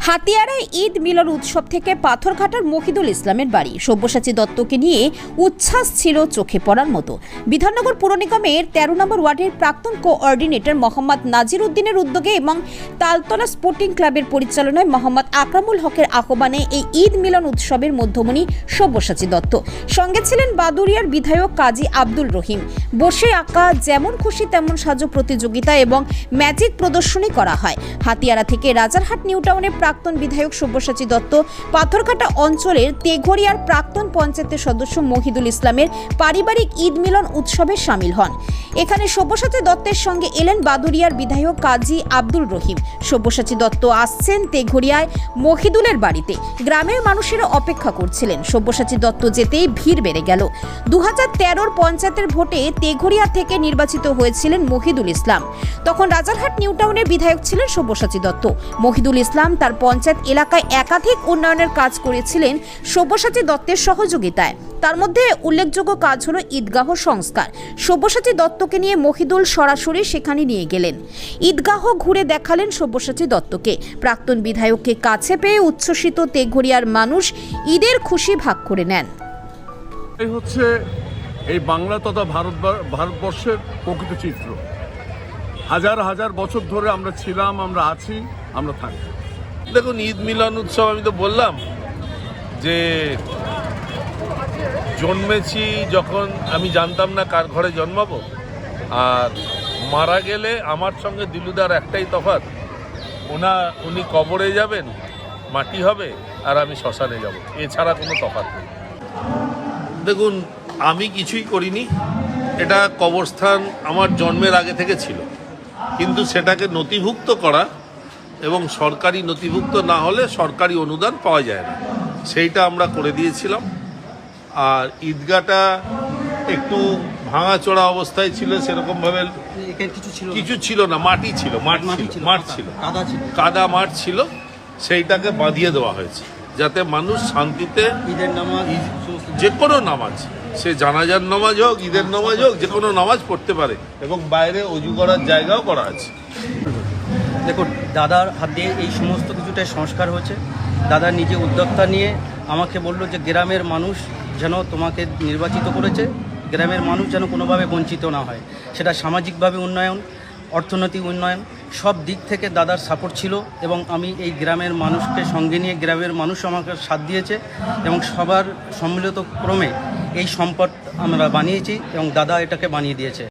হাতিয়ারায় ঈদ মিলন উৎসব থেকে পাথরঘাটার মহিদুল ইসলামের বাড়ি সব্যসাচী দত্তকে নিয়ে উচ্ছ্বাস ছিল চোখে পড়ার মতো। বিধাননগর পুর নিগমের ১৩ নম্বর ওয়ার্ডের প্রাক্তন কোঅর্ডিনেটর মোহাম্মদ নাজির উদ্দিনের উদ্যোগে এবং তালতলা স্পোর্টিং ক্লাবের পরিচালনায় মোহাম্মদ আকরামুল হকের আহ্বানে এই ঈদ মিলন উৎসবের মধ্যমণি সব্যসাচী দত্ত। সঙ্গে ছিলেন বাদুড়িয়ার বিধায়ক কাজী আব্দুল রহিম। বসে আঁকা, যেমন খুশি তেমন সাজো প্রতিযোগিতা এবং ম্যাজিক প্রদর্শনী করা হয়। হাতিয়ারা থেকে রাজারহাট নিউ টাউনের প্রাক্তন বিধায়ক সব্যসাচী দত্ত পাথরঘাটা অঞ্চলের তেঘরিয়ার প্রাক্তন পঞ্চায়েতের সদস্য মহিদুল ইসলামের পারিবারিক ঈদ মিলন উৎসবে সামিল হন। এখানে সব্যসাচী দত্তের সঙ্গে এলেন বাদুড়িয়ার বিধায়ক কাজী আব্দুল রহিম। সব্যসাচী দত্ত আসছেন তেঘরিয়ায় মহিদুলের বাড়িতে। গ্রামের মানুষেরা অপেক্ষা করছিলেন। সব্যসাচী দত্ত যেতেই ভিড় বেড়ে গেল। 2013 পঞ্চায়েতের ভোটে তেঘরিয়া থেকে নির্বাচিত হয়েছিলেন মহিদুল ইসলাম। তখন রাজারহাট নিউ টাউনের বিধায়ক ছিলেন সব্যসাচী দত্ত। মহিদুল ইসলাম তার পঞ্চায়েত এলাকায় একাধিক উন্নয়নের কাজ করেছিলেন সব্যসাচী দত্তের সহযোগিতায়। তার মধ্যে উল্লেখযোগ্য কাজ হলো ঈদগাহ সংস্কার। সব্যসাচী দত্তকে নিয়ে মহিদুল সরাসরি সেখানে নিয়ে গেলেন। ঈদগাহ ঘুরে দেখালেন সব্যসাচী দত্তকে। প্রাক্তন বিধায়ককে কাছে পেয়ে উচ্ছ্বসিত তেঘরিয়ার মানুষ ঈদের খুশি ভাগ করে নেন। এই হচ্ছে এই বাংলা তথা ভারতবর্ষের প্রকৃত চিত্র। হাজার হাজার বছর ধরে আমরা ছিলাম, আমরা আছি, আমরা থাকি। দেখুন, ঈদ মিলন উৎসব আমি তো বললাম যে জন্মেছি যখন আমি জানতাম না কার ঘরে জন্মাবো, আর মারা গেলে আমার সঙ্গে দিলুদার একটাই তফাৎ, উনি কবরে যাবেন, মাটি হবে, আর আমি শ্মশানে যাব, এছাড়া কোনো তফাৎ নেই। দেখুন, আমি কিছুই করিনি, এটা কবরস্থান আমার জন্মের আগে থেকে ছিল, কিন্তু সেটাকে নথিভুক্ত করা এবং সরকারি নথিভুক্ত না হলে সরকারি অনুদান পাওয়া যায় না, সেইটা আমরা করে দিয়েছিলাম। আর ঈদগাহটা একটু ভাঙাচোরা অবস্থায় ছিল, সেরকমভাবে কিছু ছিল না, মাটি ছিল, মাঠ ছিল, কাদা মাঠ ছিল, সেইটাকে বাঁধিয়ে দেওয়া হয়েছে যাতে মানুষ শান্তিতে ঈদের নামাজ, যে কোনো নামাজ, সে জানাজার নামাজ হোক, ঈদের নামাজ হোক, যে কোনো নামাজ পড়তে পারে, এবং বাইরে অজু করার জায়গাও করা আছে। দেখুন, দাদার হাত দিয়ে এই সমস্ত কিছুটাই সংস্কার হচ্ছে। দাদা নিজে উদ্যোক্তা নিয়ে আমাকে বলল যে গ্রামের মানুষ যেন তোমাকে নির্বাচিত করেছে, গ্রামের মানুষ যেন কোনোভাবে বঞ্চিত না হয়, সেটা সামাজিকভাবে উন্নয়ন, অর্থনৈতিক উন্নয়ন, সব দিক থেকে দাদার সাপোর্ট ছিল। এবং আমি এই গ্রামের মানুষকে সঙ্গে নিয়ে, গ্রামের মানুষ আমাকে সাথ দিয়েছে এবং সবার সম্মিলিত ক্রমে এই সম্পদ আমরা বানিয়েছি এবং দাদা এটাকে বানিয়ে দিয়েছে।